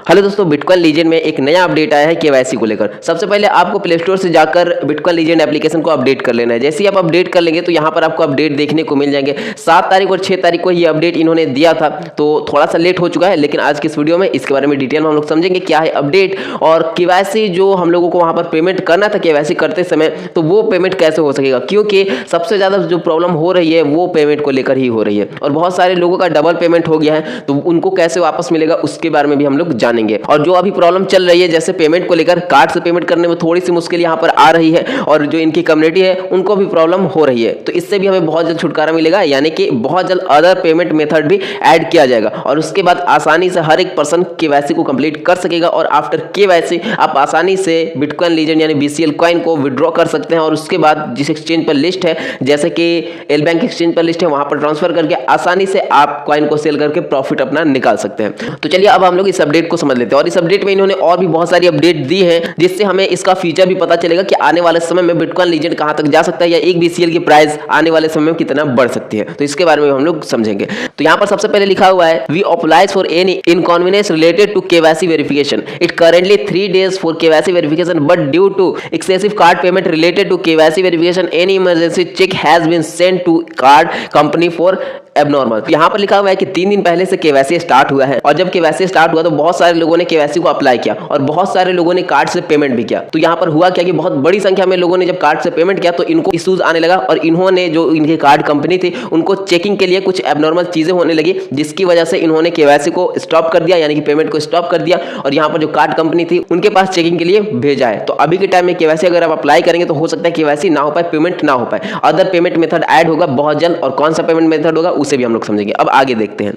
Hello दोस्तों, bitcoin legend में एक नया अपडेट आया है केवाईसी को लेकर। सबसे पहले आपको प्ले स्टोर से जाकर बिटकॉइन लीजेंड एप्लीकेशन को अपडेट कर लेना है। जैसे ही आप अपडेट कर लेंगे तो यहाँ पर आपको अपडेट देखने को मिल जाएंगे। 7 तारीख और 6 तारीख को ये अपडेट इन्होंने दिया था, तो थोड़ा सा लेट हो चुका है, लेकिन आज की इस वीडियो में इसके बारे में डिटेल में हम लोग समझेंगे क्या है अपडेट और केवाईसी जो हम लोगों को वहाँ पर पेमेंट करना था केवाईसी करते समय, तो वो पेमेंट कैसे हो सकेगा, क्योंकि सबसे ज़्यादा जो प्रॉब्लम हो रही है वो पेमेंट को लेकर ही हो रही है और बहुत सारे लोगों का डबल पेमेंट हो गया है, तो उनको कैसे वापस मिलेगा उसके बारे में भी हम लोग जानेंगे। और जो अभी प्रॉब्लम चल रही है जैसे पेमेंट को लेकर, कार्ड से पेमेंट करने में थोड़ी सी मुश्किल यहाँ पर आ रही है और जो इनकी कम्युनिटी है उनको भी प्रॉब्लम हो रही है, तो इससे भी हमें बहुत जल्द छुटकारा मिलेगा, यानी कि बहुत जल्द अदर पेमेंट मेथड भी ऐड किया जाएगा और उसके बाद आसानी से हर एक पर्सन केवाईसी को कंप्लीट कर सकेगा और आफ्टर केवाईसी आप आसानी से बिटकॉइन लीजेंड यानी BCL कॉइन को विड्रॉ कर सकते हैं और उसके बाद जिस एक्सचेंज पर लिस्ट है, जैसे कि एल बैंक एक्सचेंज पर लिस्ट है, वहां पर ट्रांसफर करके आसानी से आप कॉइन को सेल करके प्रॉफिट अपना निकाल सकते हैं। तो चलिए अब हम लोग इस अपडेट को समझ लेते हैं और इस अपडेट में इन्होंने और भी बहुत सारी अपडेट दी है जिससे हमें इसका फीचर भी पता चलेगा कि आने वाले समय में बिटकॉइन लीजेंड कहां तक जा सकता है या एक BCL की प्राइस आने वाले समय में कितना बढ़ सकती है, तो इसके बारे में हम लोग समझेंगे। तो यहां पर सबसे पहले लिखा हुआ है we apologize for any inconvenience related to KYC verification, it currently 3 days for KYC verification but due to excessive card payment related to KYC verification any emergency check has been sent to card company for abnormal. यहाँ पर लिखा हुआ है कि 3 दिन पहले से KYC start हुआ है और जब केवाईसी स्टार्ट हुआ तो बहुत सारे लोगों ने केवाईसी को अप्लाई किया और बहुत सारे लोगों ने कार्ड से पेमेंट भी किया। तो यहाँ पर हुआ क्या कि बहुत बड़ी संख्या में लोगों ने जब कार्ड से पेमेंट किया तो इनको इश्यूज आने लगा और इन्होंने जो इनकी कार्ड कंपनी थी उनको चेकिंग के लिए कुछ एबनॉर्मल चीजें होने लगी, जिसकी वजह से इन्होंने केवाईसी को स्टॉप कर दिया, यानी कि पेमेंट को स्टॉप कर दिया और यहाँ पर जो कार्ड कंपनी थी उनके पास चेकिंग के लिए भेजा है। तो अभी के टाइम में केवाईसी अगर आप अप्लाई करेंगे तो हो सकता है केवाईसी ना हो पाए, पेमेंट ना हो पाए, अदर पेमेंट मेथड ऐड होगा बहुत जल्द और कौन सा पेमेंट मेथड होगा उसे भी हम लोग समझेंगे। अब आगे देखते हैं।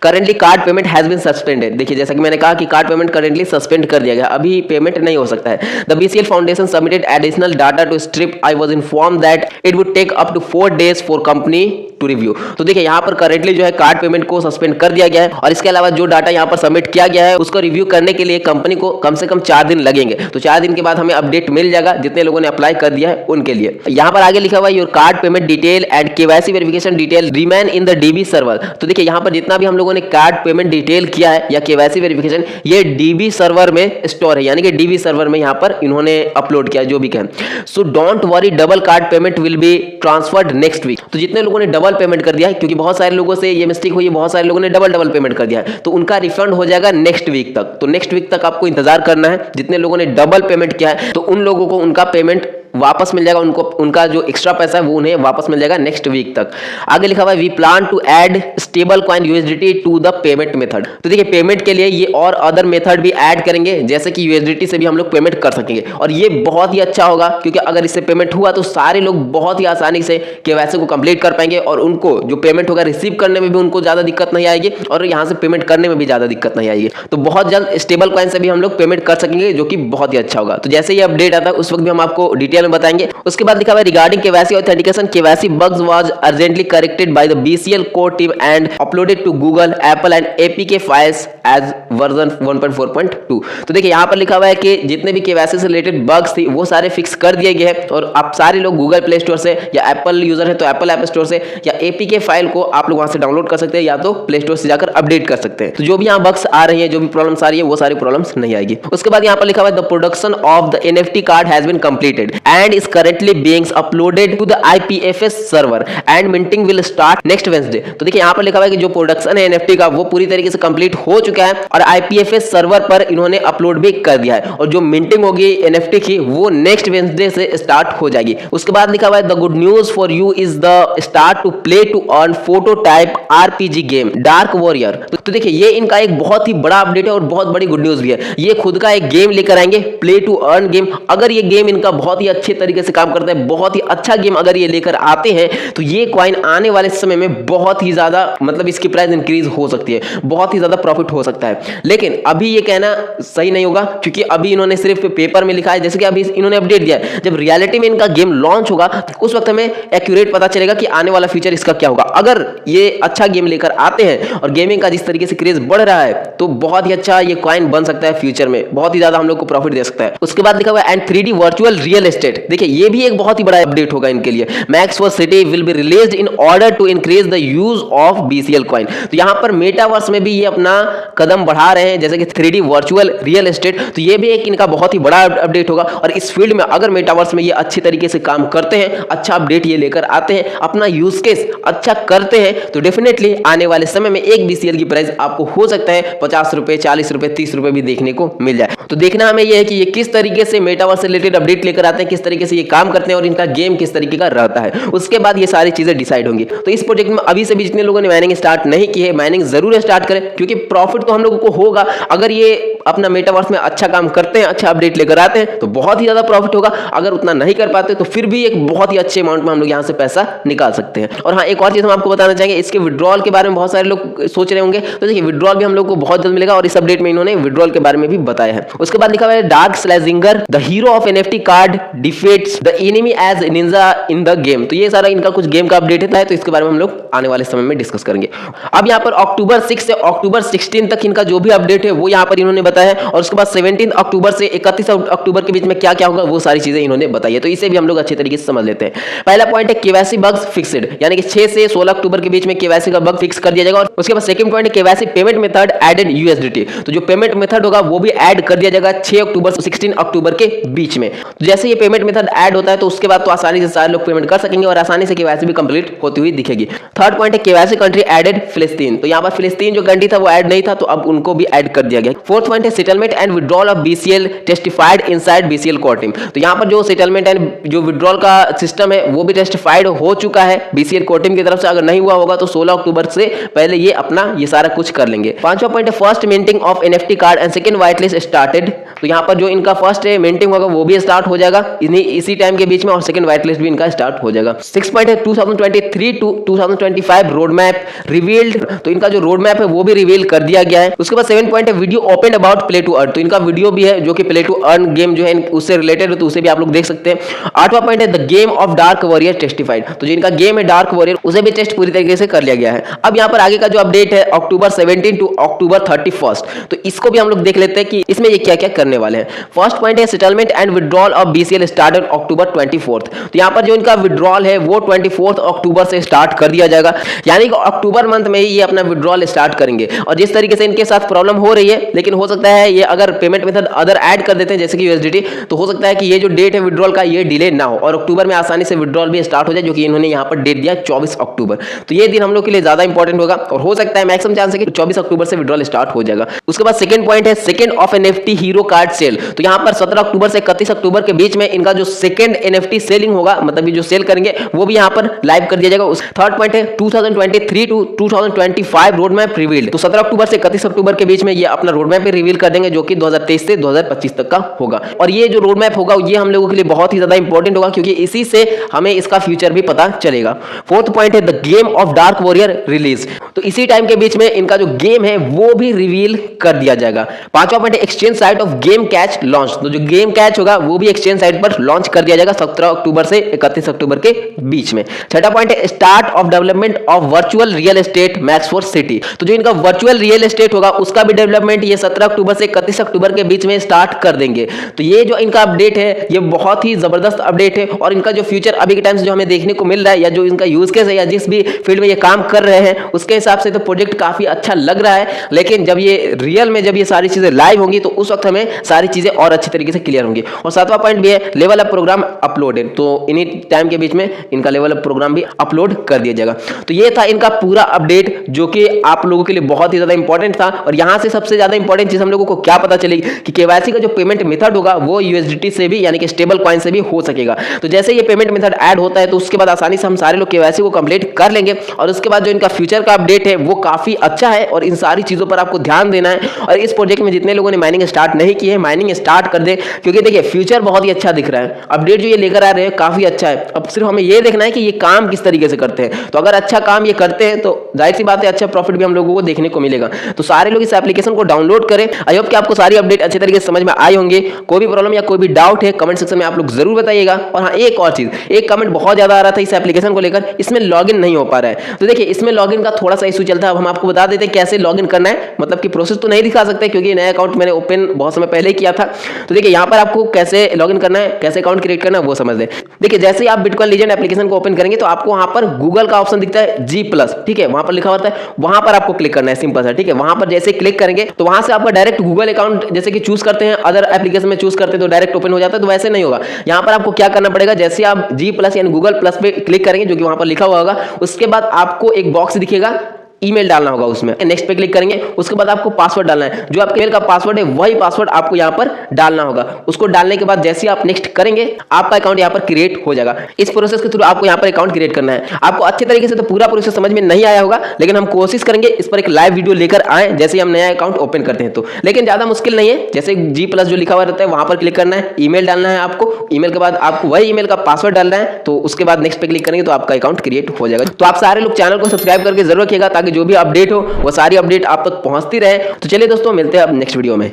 Currently card payment has been suspended. देखिए जैसा कि मैंने कहा कि कार्ड पेमेंट करेंटली सस्पेंड कर दिया गया, अभी पेमेंट नहीं हो सकता है। The BCL foundation submitted additional data to Stripe, I was informed that it would take up to 4 days for company to review. तो देखिए यहाँ पर करेंटली जो है कार्ड पेमेंट को सस्पेंड कर दिया गया है और इसके अलावा जो डाटा यहाँ पर सबमिट किया गया है उसको रिव्यू करने के लिए कंपनी को कम से कम 4 दिन लगेंगे। तो 4 दिन के बाद हमें अपडेट मिल जाएगा जितने लोगों ने अप्लाई कर दिया है उनके लिए। यहाँ पर आगे लिखा हुआ है your card payment detail and KYC verification detail remain in the DB server. तो देखिए यहाँ पर जितना भी हम लोगों ने कार्ड पेमेंट डिटेल किया है या केवाईसी वेरिफिकेशन, ये DB सर्वर में स्टोर है, यानी कि DB सर्वर में यहाँ पर इन्होंने अपलोड किया जो भी कहें। So don't worry, double card payment will be transferred next week. तो जितने लोगों ने डबल पेमेंट कर दिया है, क्योंकि बहुत सारे लोगों से ये मिस्टेक हुई है, बहुत सारे लोगों ने डबल पेमेंट कर दिया है, तो उनका रिफंड हो जाएगा नेक्स्ट वीक तक। तो नेक्स्ट वीक तक आपको इंतजार करना है। जितने लोगों ने डबल पेमेंट किया है तो उन लोगों को उनका पेमेंट वापस मिल जाएगा, उनको उनका जो एक्स्ट्रा पैसा है वो उन्हें वापस मिल जाएगा नेक्स्ट वीक तक। आगे लिखा हुआ है we plan to add stable coin USDT to the payment method. तो देखिए पेमेंट के लिए ये और अदर मेथड भी ऐड करेंगे, जैसे कि USDT से भी हम लोग पेमेंट कर सकेंगे और ये बहुत ही अच्छा होगा, क्योंकि अगर इससे पेमेंट हुआ तो सारे लोग बहुत ही आसानी से केवाईसी को कंप्लीट कर पाएंगे और उनको जो पेमेंट होगा रिसीव करने में भी उनको ज्यादा दिक्कत नहीं आएगी और यहाँ से पेमेंट करने में भी ज्यादा दिक्कत नहीं आएगी। तो बहुत जल्द स्टेबल कॉइन से भी हम लोग पेमेंट कर सकेंगे, जो कि बहुत ही अच्छा होगा। तो जैसे ये अपडेट आता है उस वक्त भी हम आपको डिटेल में बताएंगे। उसके बाद लिखा हुआ है regarding KYC authentication, KYC bugs was urgently corrected by the BCL core team and uploaded to Google, Apple and APK files as version 1.4.2। तो देखिए यहाँ पर लिखा हुआ है कि जितने भी केवाईसी से रिलेटेड बग्स थी वो सारे फिक्स कर दिए गए हैं और आप सारे लोग गूगल प्ले स्टोर से या एप्पल यूजर है तो एप्पल ऐप स्टोर से या APK फाइल को आप लोग वहां से डाउनलोड कर सकते हैं या तो प्ले स्टोर से जाकर अपडेट कर सकते हैं। तो जो भी यहाँ बग्स आ रही है, जो भी प्रॉब्लम्स आ रही है, वो सारी प्रॉब्लम्स नहीं आएगी। उसके बाद यहाँ पर लिखा हुआ है the production of the NFT card has been completed and is currently being uploaded to the IPFS server and minting will start next Wednesday। तो देखिए यहाँ पर लिखा हुआ है कि जो प्रोडक्शन है NFT का वो पूरी तरीके से कंप्लीट हो चुका है और IPFS सर्वर पर इन्होंने अपलोड भी कर दिया है और जो मिंटिंग होगी NFT की वो नेक्स्ट वेडनेसडे से स्टार्ट हो जाएगी। उसके बाद लिखा हुआ है the good news for you is the start to play to earn photo type RPG game dark warrior. तो देखिए ये इनका एक बहुत ही बड़ा अपडेट है और बहुत बड़ी गुड न्यूज भी है। ये खुद का एक गेम लेकर आएंगे, प्ले टू अर्न गेम। अगर ये गेम इनका बहुत ही अच्छे तरीके से काम करता है, बहुत ही अच्छा गेम अगर ये लेकर आते हैं तो ये कॉइन आने वाले समय में बहुत ही ज्यादा मतलब इसकी प्राइस इंक्रीज हो सकती है, बहुत ही ज्यादा प्रॉफिट हो सकता है। लेकिन अभी ये कहना सही नहीं होगा, क्योंकि अभी इन्होंने सिर्फ पेपर में लिखा है। जैसे कि अभी इन्होंने अपडेट दिया है, जब रियलिटी में इनका गेम लॉन्च होगा उस वक्त हमें एक्यूरेट पता चलेगा कि आने वाला फीचर इसका क्या होगा। अगर ये अच्छा गेम लेकर आते हैं और गेमिंग का जिस तरीके से क्रेज बढ़ रहा है तो बहुत ही अच्छा ये कॉइन बन सकता है, फ्यूचर में बहुत ही ज्यादा हम लोग को प्रॉफिट दे सकता है। उसके बाद लिखा हुआ है and 3D virtual real estate. Update, देखिए ये भी एक बहुत ही बड़ा अपडेट होगा इनके लिए। Max for city will be released in order to increase the use of BCL coin. तो यहां पर मेटावर्स में भी ये अपना कदम बढ़ा रहे हैं, जैसे कि 3D वर्चुअल रियल एस्टेट। तो ये भी एक इनका बहुत ही बड़ा अपडेट होगा। और इस फील्ड में अगर मेटावर्स में ये अच्छी तरीके से काम करते हैं, अच्छा अपडेट ये लेकर आते हैं, अपना यूज केस अच्छा करते हैं, तो डेफिनेटली आने वाले समय में एक बीसीएल की प्राइस आपको हो सकता है 50 रुपए, 40 रुपए, 30 रुपए भी देखने को मिल जाए। तो देखना हमें यह है कि ये किस तरीके से मेटावर्स से रिलेटेड अपडेट लेकर आते हैं, किस तरीके से ये काम करते हैं और इनका गेम किस तरीके का रहता है। उसके बाद ये सारी चीजें डिसाइड होंगी। तो इस प्रोजेक्ट में अभी से भी जितने लोगों ने माइनिंग स्टार्ट नहीं की है, माइनिंग जरूर स्टार्ट करें, क्योंकि प्रॉफिट तो हम लोगों को होगा। अगर ये अपना मेटावर्स में अच्छा काम करते हैं, अच्छा अपडेट लेकर आते हैं, तो बहुत ही ज्यादा प्रॉफिट होगा। अगर उतना नहीं कर पाते तो फिर भी एक बहुत ही अच्छे अमाउंट में हम लोग यहाँ से पैसा निकाल सकते हैं। और हाँ, एक और चीज हम आपको बताना चाहेंगे, इसके विड्रॉल के बारे में बहुत सारे लोग सोच रहे होंगे। तो देखिए विड्रॉल भी हम लोग को बहुत जल्द मिलेगा और इस अपडेट में इन्होंने विड्रॉल के बारे में भी बताया है। उसके बाद लिखा हुआ है Dark Slazinger the hero of NFT card defeats the enemy as ninja in the game. तो ये सारा इनका कुछ गेम का अपडेट है, तो इसके बारे में हम लोग आने वाले समय में डिस्कस करेंगे। अब यहाँ पर अक्टूबर 6 से अक्टूबर 16 तक इनका जो भी अपडेट है वो यहाँ पर इन्होंने बताया है। और उसके बाद 17 अक्टूबर से 31 अक्टूबर के बीच में क्या क्या होगा वो सारी चीजें इन्होंने बताई है। तो इसे भी हम लोग अच्छे तरीके से समझ लेते हैं। पहला पॉइंट है केवाईसी बग्स फिक्स्ड, यानी कि 6 से 16 अक्टूबर के बीच में केवाईसी का बग फिक्स कर दिया जाएगा। और उसके बाद सेकंड पॉइंट है KYC payment method added USDT. तो जो पेमेंट मेथड होगा वो भी ऐड कर दिया जाएगा 6 अक्टूबर से 16 अक्टूबर के बीच में। तो जैसे ये पेमेंट मेथड ऐड होता है तो उसके बाद तो आसानी से सारे लोग पेमेंट कर सकेंगे और आसानी से केवाईसी भी कंप्लीट होती हुई दिखेगी। थर्ड पॉइंट है केवाईसी कंट्री एडेड फिलिस्तीन। तो यहाँ पर फिलिस्तीन जो कंट्री था वो ऐड नहीं था, तो अब उनको भी ऐड कर दिया गया। फोर्थ पॉइंट है settlement and withdrawal of BCL testified inside BCL core team. तो यहाँ पर जो सेटलमेंट एंड जो विड्रॉल का सिस्टम है वो भी टेस्टिफाइड हो चुका है बीसीएल कोर टीम की तरफ से। अगर नहीं हुआ होगा तो 16 अक्टूबर से पहले ये अपना ये सारा कुछ कर लेंगे। पांचवा पॉइंट है first minting of NFT card and second white list started. तो यहाँ पर जो इनका फर्स्ट मिंटिंग होगा वो भी स्टार्ट हो जाएगा इसी टाइम के बीच में, और सेकंड व्हाइट लिस्ट भी इनका स्टार्ट हो जाएगा। सिक्स पॉइंट है 2023 टू 2025 रोड मैप रिवील्ड। तो इनका जो रोड मैप है वो भी रिवील कर दिया गया है। उसके बाद 7 पॉइंट है video open about play to earn. तो इनका वीडियो भी है जो कि प्ले टू अर्न गेम जो है उससे रिलेटेड है, तो उसे भी आप लोग देख सकते हैं। आठवां पॉइंट है the game of dark warrior testified. तो जो इनका गेम है डार्क वॉरियर उसे भी टेस्ट पूरी तरीके से कर लिया गया है। अब यहाँ पर आगे का जो अपडेट है अक्टूबर 17 टू अक्टूबर 31, तो इसको भी हम लोग देख लेते हैं कि इसमें ये क्या क्या करने वाले हैं। फर्स्ट पॉइंट है settlement and withdrawal of BCL started October 24। तो यहाँ पर जो इनका विड्रॉल है वो 24 अक्टूबर से स्टार्ट कर दिया जाएगा, यानी कि अक्टूबर मंथ में ही ये अपना विड्रॉल स्टार्ट करेंगे। और जिस तरीके से इनके साथ प्रॉब्लम हो रही है, लेकिन हो सकता है ये अगर पेमेंट मेथड अदर ऐड कर देते हैं जैसे कि यूएसडीटी, तो हो सकता है कि ये जो डेट है विड्रॉल का ये डिले ना हो और अक्टूबर में आसानी से विड्रॉल भी स्टार्ट हो जाए, जो कि इन्होंने यहाँ पर डेट दिया 24 अक्टूबर। तो ये दिन हम लोग के लिए ज्यादा इंपॉर्टेंट होगा और हो सकता है मैक्सिमम चांस है कि 24 अक्टूबर से विड्रॉल स्टार्ट हो जाएगा। उसके बाद सेकंड पॉइंट है second of NFT hero card sale. तो यहाँ पर 17 अक्टूबर से 31 अक्टूबर के बीच में इनका जो सेकंड एनएफटी सेलिंग होगा, मतलब ये जो सेल करेंगे वो भी यहाँ पर लाइव कर दिया जाएगा। थर्ड पॉइंट है 2023 टू 2025 रोड मैप रिवील्ड। तो 17 अक्टूबर से 31 अक्टूबर के बीच में ये अपना रोड मैप भी रिवील कर देंगे, जो कि 2023 से 2025 तक का होगा। और ये जो रोड मैप होगा ये हम लोगों के लिए बहुत ही ज्यादा इंपॉर्टेंट होगा, क्योंकि इसी से हमें इसका फ्यूचर भी पता चलेगा। फोर्थ पॉइंट है the game of dark warrior release. तो इसी टाइम के बीच में इनका जो गेम है वो भी रिवील कर दिया जाएगा। पांचवा पॉइंट है exchange site of game catch launch. तो जो गेम कैच होगा वो भी एक्सचेंज साइट पर लॉन्च कर दिया जाएगा 17 अक्टूबर से 31 अक्टूबर के बीच में। छठा पॉइंट है start of development of virtual real estate max for city. तो जो इनका वर्चुअल रियल एस्टेट होगा उसका भी डेवलपमेंट ये 17 अक्टूबर से 31 अक्टूबर के बीच में स्टार्ट कर देंगे। तो ये जो इनका अपडेट है ये बहुत ही जबरदस्त अपडेट है, और इनका जो फ्यूचर अभी के टाइम से जो हमें देखने को मिल रहा है या जो इनका यूज केस है या जिस भी फील्ड में ये काम कर रहे हैं उसके हिसाब से तो प्रोजेक्ट काफी अच्छा लग रहा है। लेकिन जब ये रियल में जब ये सारी चीजें लाइव होंगी तो उस वक्त हमें सारी चीजें और अच्छी तरीके से क्लियर होंगी। और सातवां पॉइंट भी है लेवल अप प्रोग्राम अपलोडेड। तो इन्हीं टाइम के बीच में इनका लेवल अप प्रोग्राम भी अपलोड कर दिया जाएगा। तो ये था इनका पूरा अपडेट जो कि आप लोगों के लिए बहुत ही ज्यादा इंपॉर्टेंट था। और यहां से सबसे ज्यादा इंपॉर्टेंट चीज हम लोगों को क्या पता चलेगी कि केवाईसी का जो पेमेंट मेथड होगा वो यूएसडीटी से भी यानी कि स्टेबल कॉइन से भी हो सकेगा। तो जैसे ये पेमेंट मेथड ऐड होता है तो उसके बाद आसानी से हम सारे लोग केवाईसी को कंप्लीट कर लेंगे। और उसके बाद जो इनका फ्यूचर का अपडेट है वो काफी अच्छा है और इन सारी चीजों पर आपको ध्यान देना है। और इस प्रोजेक्ट में जितने लोगों ने माइनिंग स्टार्ट नहीं की है माइनिंग स्टार्ट कर दे, क्योंकि देखिए फ्यूचर बहुत ही अच्छा दिख रहा है। अपडेट जो ये लेकर आ रहे हैं काफी अच्छा है। अब सिर्फ हमें ये देखना है कि ये काम किस तरीके से करते हैं। तो अगर अच्छा काम ये करते हैं तो जाहिर सी बात है अच्छा प्रॉफिट भी हम लोगों को देखने को मिलेगा। तो सारे लोग इस एप्लीकेशन को डाउनलोड करें आई होप कि आपको सारी अपडेट अच्छे तरीके से समझ में आई होंगे। कोई भी प्रॉब्लम या कोई भी डाउट है कमेंट सेक्शन में आप लोग जरूर बताइएगा। और हाँ, एक और चीज, एक कमेंट बहुत ज्यादा आ रहा था इस एप्लीकेशन को लेकर, इसमें लॉगिन नहीं हो पा रहा है। तो देखिए, इसमें लॉगिन का थोड़ा सा इशू चलता है। अब हम आपको बता देते हैं कैसे लॉगिन करना है, मतलब कि प्रोसेस तो नहीं दिखा सकते क्योंकि नया अकाउंट मैंने ओपन बहुत समय पहले किया था। तो देखिए, यहाँ पर आपको कैसे लॉगिन करना है, कैसे अकाउंट क्रिएट करना है वो समझ लें। देखिए, जैसे ही आप बिटकॉइन लीजेंड एप्लीकेशन को ओपन करेंगे तो आपको वहां पर गूगल का ऑप्शन दिखता है G+, ठीक है, वहां पर लिखा होता है, वहां पर आपको क्लिक करना है, सिंपल सा, ठीक है। वहां पर जैसे क्लिक करेंगे तो वहां से आपका डायरेक्ट गूगल अकाउंट जैसे कि चूज करते हैं, अदर एप्लीकेशन में चूज करते हैं तो डायरेक्ट ओपन हो जाता है, तो वैसे नहीं होगा। यहां पर आपको क्या करना पड़ेगा, जैसे आप G+ यानी गूगल प्लस पे क्लिक करेंगे जो कि वहां पर लिखा हुआ होगा, उसके बाद आपको एक बॉक्स दिखेगा, ईमेल डालना होगा उसमें। नेक्स्ट पे क्लिक करेंगे, उसके बाद आपको पासवर्ड डालना है, जो आपके मेल का पासवर्ड है वही पासवर्ड आपको यहाँ पर डालना होगा। उसको डालने के बाद जैसे आप नेक्स्ट करेंगे आपका अकाउंट यहाँ पर क्रिएट हो जाएगा। इस प्रोसेस के थ्रू आपको यहाँ पर अकाउंट क्रिएट करना है। आपको अच्छे तरीके से तो पूरा प्रोसेस समझ में नहीं आया होगा, लेकिन हम कोशिश करेंगे इस पर एक लाइव वीडियो लेकर आए जैसे हम नया अकाउंट ओपन करते हैं तो। लेकिन ज्यादा मुश्किल नहीं है, जैसे G+ जो लिखा हुआ रहता है वहां पर क्लिक करना है, ईमेल डालना है आपको, ईमेल के बाद आपको वही ईमेल का पासवर्ड डालना है, तो उसके बाद नेक्स्ट पे क्लिक करेंगे तो आपका अकाउंट क्रिएट हो जाएगा। तो आप सारे लोग चैनल को सब्सक्राइब करके जरूर रखिएगा ताकि जो भी अपडेट हो वो सारी अपडेट आप तक पहुंचती रहे। तो चलिए दोस्तों, मिलते हैं अब नेक्स्ट वीडियो में।